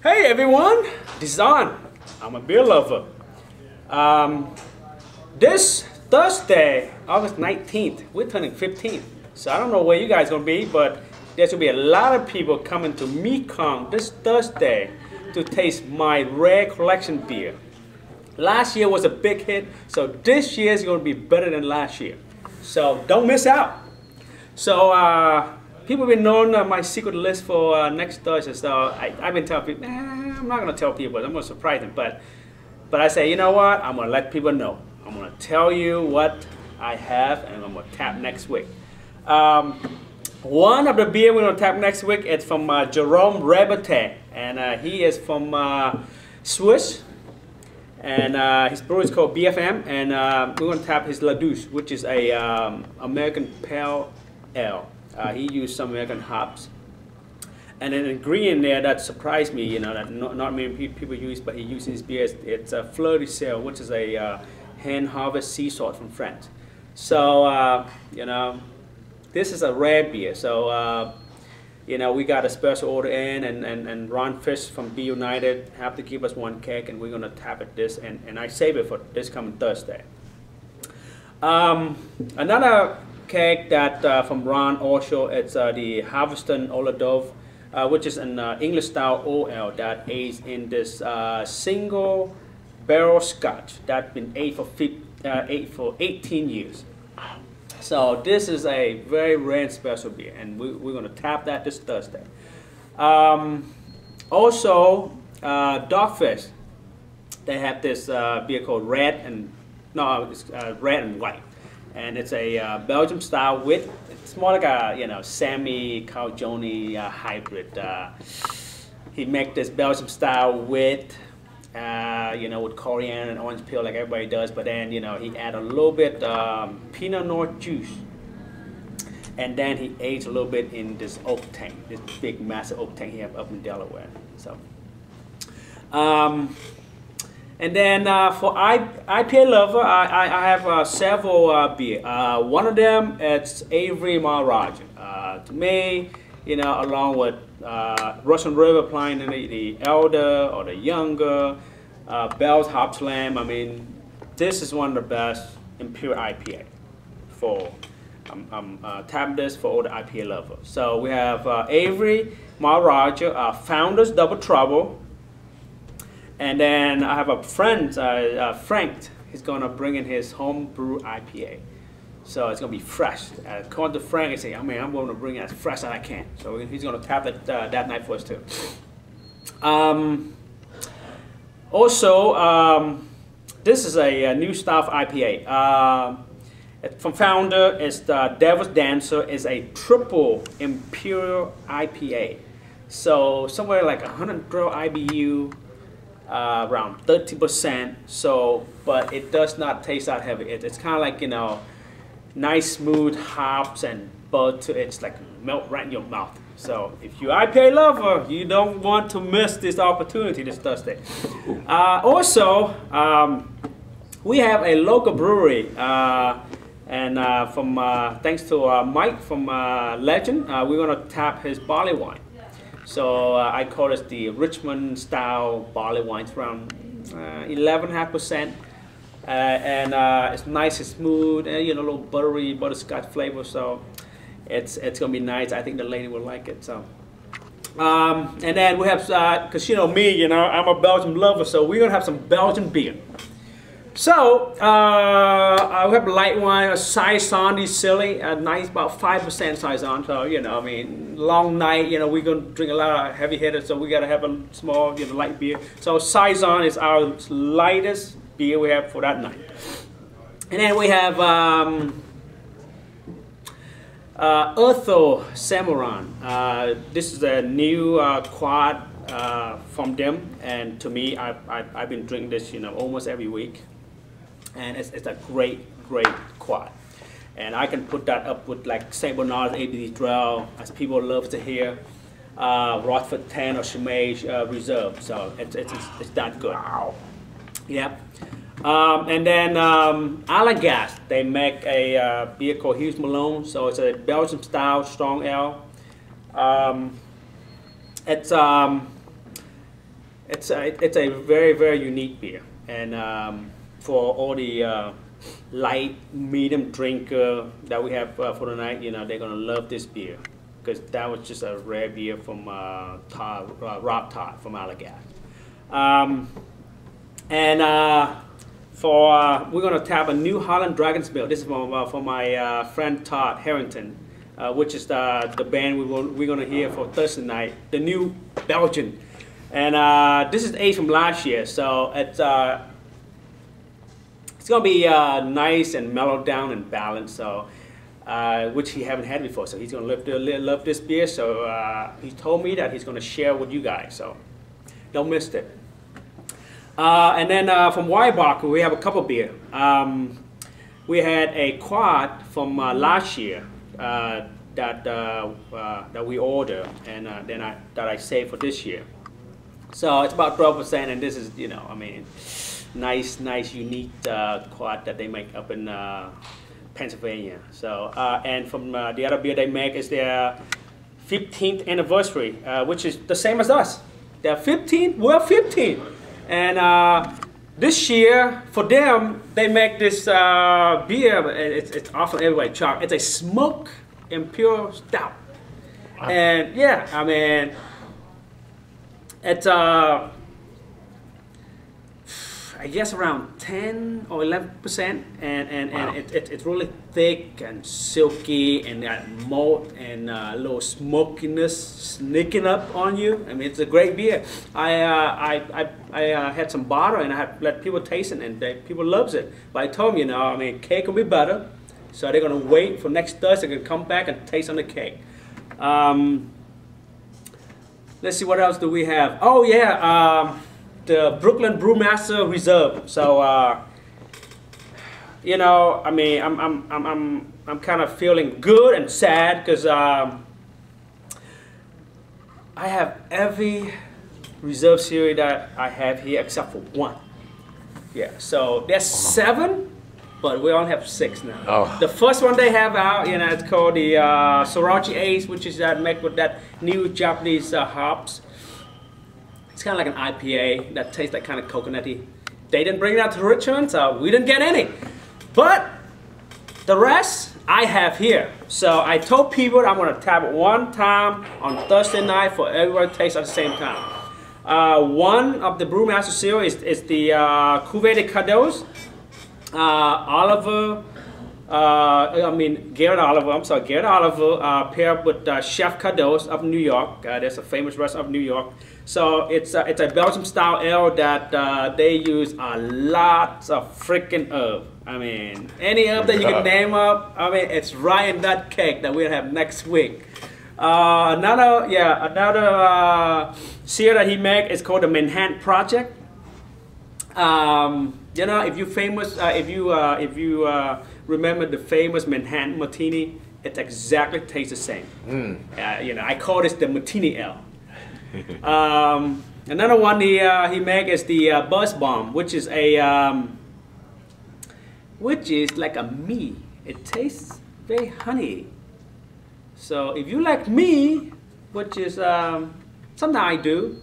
Hey everyone, this is On. I'm a beer lover. This Thursday, August 19th, we're turning 15. So I don't know where you guys are going to be, but there's going to be a lot of people coming to Mekong this Thursday to taste my rare collection beer. Last year was a big hit, so this year is going to be better than last year. So don't miss out. So people have been knowing my secret list for next Thursday, so I've been telling people, I'm not going to tell people, I'm going to surprise them, but I say, you know what, I'm going to let people know. I'm going to tell you what I have, and I'm going to tap next week. One of the beer we're going to tap next week is from Jerome Rebete, and he is from Swiss, and his brewery is called BFM, and we're going to tap his La Douce, which is a American Pale Ale. He used some American hops, and an ingredient there that surprised me, you know, that not many people use, but he uses his beer. It's a fleur de sel, which is a hand harvest sea salt from France. So you know, this is a rare beer. So you know, we got a special order in, and Ron Fish from Be United have to give us one keg, and we're gonna tap at this, and I save it for this coming Thursday. Another keg that from Ron also, it's the Harveston Oladove, which is an English style OL that aged in this single barrel Scotch that's been aged for 18 years. So this is a very rare and special beer, and we're going to tap that this Thursday. Also, Dogfish, they have this beer called Red and White. And it's a Belgium style wit. It's more like a, you know, Sammy Calzone hybrid. He make this Belgium style wit, you know, with coriander and orange peel like everybody does. But then, you know, he add a little bit Pinot Noir juice, and then he aged a little bit in this oak tank, this big massive oak tank he have up in Delaware. So. And then for IPA lover, I have several beer. One of them, it's Avery Maharaja. To me, you know, along with Russian River Pine, the Elder or the Younger, Bell's Hop Slam. I mean, this is one of the best Imperial IPA. For tap this for all the IPA lovers. So we have Avery Maharaja, Founders Double Trouble. And then I have a friend, Frank. He's gonna bring in his home brew IPA, so it's gonna be fresh. According to Frank, I say, I mean, I'm gonna bring it as fresh as I can. So he's gonna tap it that night for us too. Also, this is a new style of IPA. From Founder, it's the Devil's Dancer. Is a triple Imperial IPA. So somewhere like 112 IBU. Around 30%, so, but it does not taste that heavy. It's kind of like, you know, nice smooth hops and bud to it. It's like melt right in your mouth. So if you're IPA lover, you don't want to miss this opportunity this Thursday. Also, we have a local brewery, and from thanks to Mike from Legend, we're gonna tap his barley wine. So I call it the Richmond style barley wine. It's around 11.5%, and it's nice and smooth, and, you know, a little buttery butterscotch flavor. So it's gonna be nice. I think the lady will like it. So and then we have, cause you know me, you know, I'm a Belgian lover, so we're gonna have some Belgian beer. So we have light wine, a Saison de Silly, a nice about 5% Saison. So, you know, I mean, long night, you know, we're gonna drink a lot of heavy hitters, so we gotta have a small, you know, light beer. So Saison is our lightest beer we have for that night. And then we have Eartho Samuran. This is a new quad from them, and to me, I've been drinking this, you know, almost every week. And it's a great quad, and I can put that up with like Saint Bernard's ABD Drow, as people love to hear, Rockford 10 or Chimay Reserve. So it's that good. Wow. Yeah. And then Allergas, they make a beer called Hughes Malone. So it's a Belgian style strong ale. It's It's a very, very unique beer, and for all the light, medium drinker that we have for the night, you know, they're gonna love this beer because that was just a rare beer from Rob Todd from Allegheny. We're gonna tap a New Holland Dragon's Bill. This is for my friend Todd Harrington, which is the band we're gonna hear for Thursday night, the New Belgian. And this is aged from last year, so it's gonna be nice and mellowed down and balanced. So, which he haven't had before. So he's gonna love this beer. So he told me that he's gonna share with you guys. So don't miss it. And then from Weibach, we have a couple beer. We had a quad from last year that we ordered, and that I saved for this year. So it's about 12%, and this is, you know, I mean, nice, unique quad that they make up in Pennsylvania. So and from the other beer they make is their 15th anniversary, which is the same as us. They're 15, we're 15. And this year, for them, they make this beer, it's often everywhere, chalk. It's a smoke imperial stout. Wow. And yeah, I mean, it's I guess around 10 or 11%, and wow. It's really thick and silky, and got malt and a little smokiness sneaking up on you. I mean, it's a great beer. I had some bottle and I had let people taste it, and people loves it. But I told them, you know, I mean, cake will be better, so they're gonna wait for next Thursday. They're gonna come back and taste on the cake. Let's see, what else do we have? Oh yeah. The Brooklyn Brewmaster Reserve. So, you know, I mean, I'm kind of feeling good and sad because I have every reserve series that I have here except for one. Yeah. So there's 7, but we only have 6 now. Oh. The first one they have out, you know, it's called the Sorachi Ace, which is made with that new Japanese hops. It's kind of like an IPA that tastes like kind of coconutty. They didn't bring it out to Richmond, so we didn't get any. But the rest I have here. So I told people I'm going to tap it one time on Thursday night for everyone to taste at the same time. One of the Brewmaster series is the Cuvée de Cadeaux. Garrett Oliver paired with Chef Cadeaux of New York. There's a famous restaurant of New York. So it's a Belgian style ale that they use a lot of freaking herb. I mean, any herb that you can name up, I mean, it's right in that cake that we'll have next week. Another series that he make is called the Manhattan Project. You know, if you remember the famous Manhattan Martini, it exactly tastes the same. You know, I call this the Martini Ale. Another one he make is the Buzz Bomb, which is like a me. It tastes very honey. So if you like me, which is sometimes I do,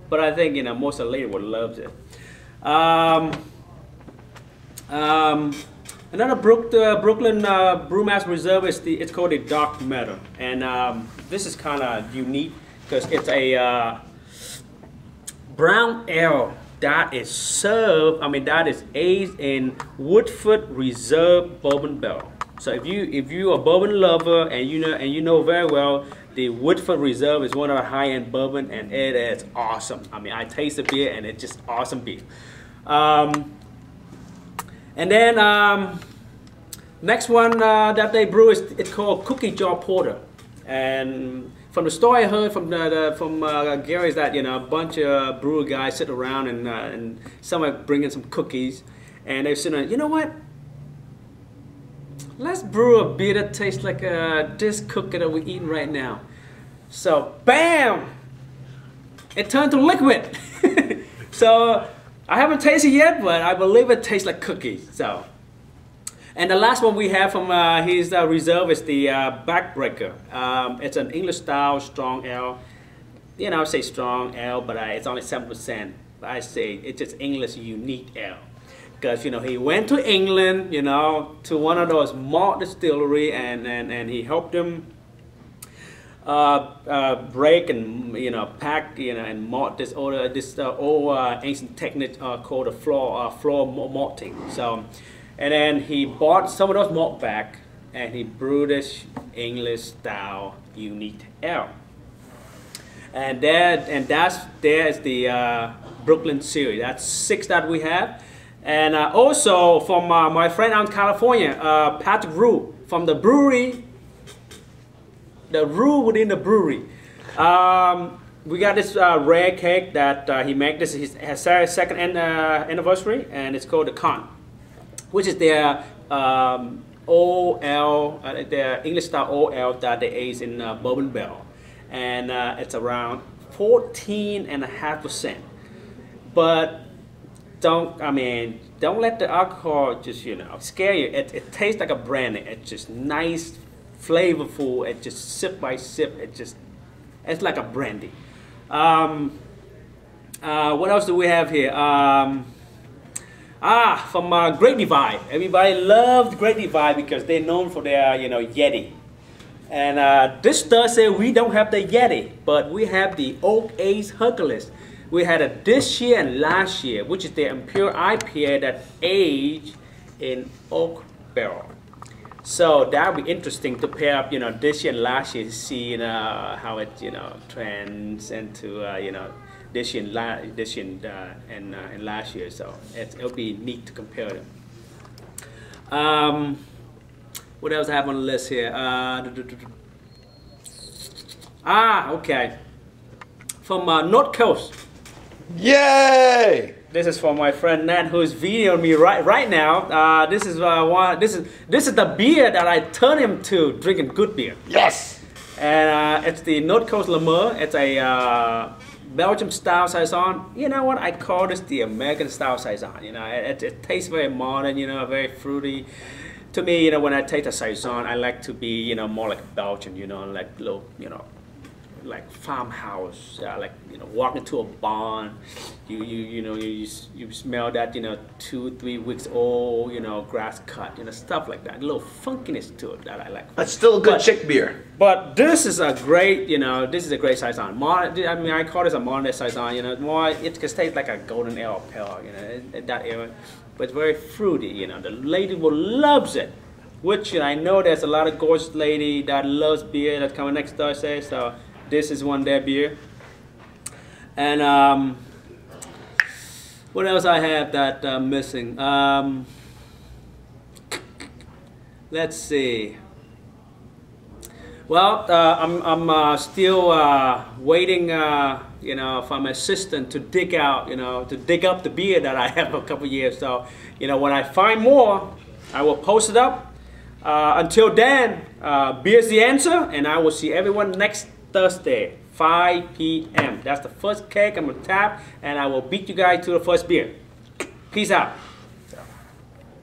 but I think, you know, most of the ladies would love it. Another Brooklyn Brewmaster Reserve is it's called the Dark Matter, and this is kind of unique because it's a brown ale that is served. I mean, that is aged in Woodford Reserve Bourbon Barrel. So if you a bourbon lover and you know very well, the Woodford Reserve is one of the high-end bourbon, and it is awesome. I mean, I taste the beer and it's just awesome beer. And then next one that they brew it's called Cookie Jar Porter. And from the story I heard from Gary is that, you know, a bunch of brewer guys sit around and someone bringing some cookies, and they're sitting there, you know what? Let's brew a beer that tastes like this cookie that we're eating right now. So bam! It turned to liquid. So I haven't tasted it yet, but I believe it tastes like cookies. So, and the last one we have from his reserve is the Backbreaker. It's an English style strong ale. you know, I say strong ale, but it's only 7%. I say it's just English unique ale. Because, you know, he went to England, you know, to one of those malt distillery, and he helped them break and, you know, pack, you know, and malt this old ancient technique called the floor malting. So, and then he bought some of those malt back, and he brewed this English style unique ale. And there's the Brooklyn series. That's 6 that we have. And also from my friend out in California, Patrick Rue, from the brewery, the Rue within the brewery. We got this rare cake that he made. This is his second anniversary, and it's called the Con, which is their OL, their English style OL that they age in bourbon barrel, and it's around 14.5%. But don't let the alcohol just, you know, scare you. It tastes like a brandy. It's just nice, flavorful. It just sip by sip. It's like a brandy. What else do we have here? From Great Divide. Everybody loved Great Divide because they're known for their, you know, Yeti. And this Thursday we don't have the Yeti, but we have the Oak Ace Hercules. We had it this year and last year, which is the Imperial IPA that aged in oak barrel. So that would be interesting to pair up, you know, this year and last year to see, you know, how it, you know, trends into, you know, this year and last year. So it'll be neat to compare them. What else I have on the list here? Okay. From North Coast. Yay! This is for my friend Nat, who's videoing me right now. This is the beer that I turned him to drinking good beer. Yes. And it's the North Coast Lemur. It's a Belgium style saison. You know what? I call this the American style saison. You know, it tastes very modern. You know, very fruity. To me, you know, when I taste a saison, I like to be, you know, more like Belgian. You know, like little, you know, like farmhouse, like, you know, walk into a barn, you smell that, you know, 2-3 weeks old, you know, grass cut, you know, stuff like that. A little funkiness to it that I like. That's still a good chick beer. But this is a great, you know, this is a great saison. I mean, I call this a modern saison. You know, more it can taste like a golden ale pale, you know, in that era. But it's very fruity. You know, the lady will loves it. Which, you know, I know there's a lot of gorgeous lady that loves beer that's coming next Thursday. So this is one their beer. And what else I have that I'm missing? Let's see. Well, I'm still waiting, you know, for my assistant to dig out, you know, to dig up the beer that I have for a couple years. So, you know, when I find more, I will post it up. Until then, beer's the answer, and I will see everyone next Thursday, 5 p.m. That's the first cake I'm gonna tap, and I will beat you guys to the first beer. Peace out.